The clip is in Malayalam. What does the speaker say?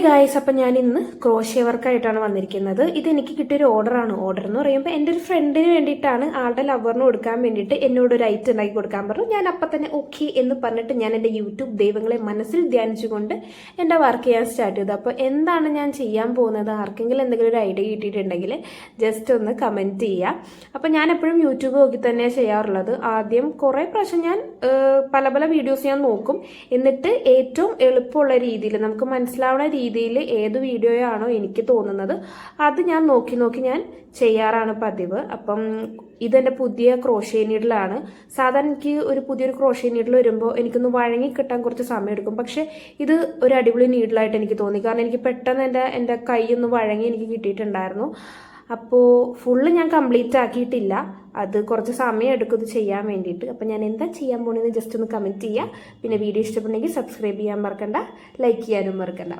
ഗായ്സ്, അപ്പം ഞാൻ ഇന്ന് ക്രോഷ്യ വർക്കായിട്ടാണ് വന്നിരിക്കുന്നത്. ഇതെനിക്ക് കിട്ടിയൊരു ഓർഡറാണ്. ഓർഡർ എന്ന് പറയുമ്പോൾ എൻ്റെ ഒരു ഫ്രണ്ടിന് വേണ്ടിയിട്ടാണ്, ആളുടെ ലവറിന് കൊടുക്കാൻ വേണ്ടിയിട്ട് എന്നോട് ഒരു ഐറ്റം ഉണ്ടാക്കി കൊടുക്കാൻ പറഞ്ഞു. ഞാൻ അപ്പം തന്നെ ഓക്കെ എന്ന് പറഞ്ഞിട്ട് ഞാൻ എൻ്റെ യൂട്യൂബ് ദൈവങ്ങളെ മനസ്സിൽ ധ്യാനിച്ചുകൊണ്ട് എൻ്റെ വർക്ക് ചെയ്യാൻ സ്റ്റാർട്ട് ചെയ്തു. അപ്പോൾ എന്താണ് ഞാൻ ചെയ്യാൻ പോകുന്നത്, ആർക്കെങ്കിലും എന്തെങ്കിലും ഒരു ഐഡിയ കിട്ടിയിട്ടുണ്ടെങ്കിൽ ജസ്റ്റ് ഒന്ന് കമൻറ്റ് ചെയ്യുക. അപ്പം ഞാൻ എപ്പോഴും യൂട്യൂബ് നോക്കി തന്നെയാണ് ചെയ്യാറുള്ളത്. ആദ്യം കുറേ പ്രാവശ്യം ഞാൻ പല പല വീഡിയോസ് ഞാൻ നോക്കും. എന്നിട്ട് ഏറ്റവും എളുപ്പമുള്ള രീതിയിൽ നമുക്ക് മനസ്സിലാവുന്ന രീതിയിൽ ഏത് വീഡിയോയാണോ എനിക്ക് തോന്നുന്നത് അത് ഞാൻ നോക്കി ഞാൻ ചെയ്യാറാണ് പതിവ്. അപ്പം ഇതെൻ്റെ പുതിയ ക്രോഷ്യ നീഡിലാണ്. സാധാരണ എനിക്ക് ഒരു പുതിയൊരു ക്രോഷ്യ നീഡിൽ വരുമ്പോൾ എനിക്കൊന്ന് വഴങ്ങി കിട്ടാൻ കുറച്ച് സമയം എടുക്കും. പക്ഷെ ഇത് ഒരു അടിപൊളി നീഡിലായിട്ട് എനിക്ക് തോന്നി. കാരണം എനിക്ക് പെട്ടെന്ന് എൻ്റെ കൈയൊന്ന് വഴങ്ങി എനിക്ക് കിട്ടിയിട്ടുണ്ടായിരുന്നു. അപ്പോൾ ഫുള്ള് ഞാൻ കംപ്ലീറ്റ് ആക്കിയിട്ടില്ല. അത് കുറച്ച് സമയം എടുക്കും ഇത് ചെയ്യാൻ വേണ്ടിയിട്ട്. അപ്പം ഞാൻ എന്താ ചെയ്യാൻ പോണെന്ന് ജസ്റ്റ് ഒന്ന് കമൻറ്റ് ചെയ്യുക. പിന്നെ വീഡിയോ ഇഷ്ടപ്പെട്ടെങ്കിൽ സബ്സ്ക്രൈബ് ചെയ്യാൻ മറക്കണ്ട, ലൈക്ക് ചെയ്യാനും മറക്കണ്ട.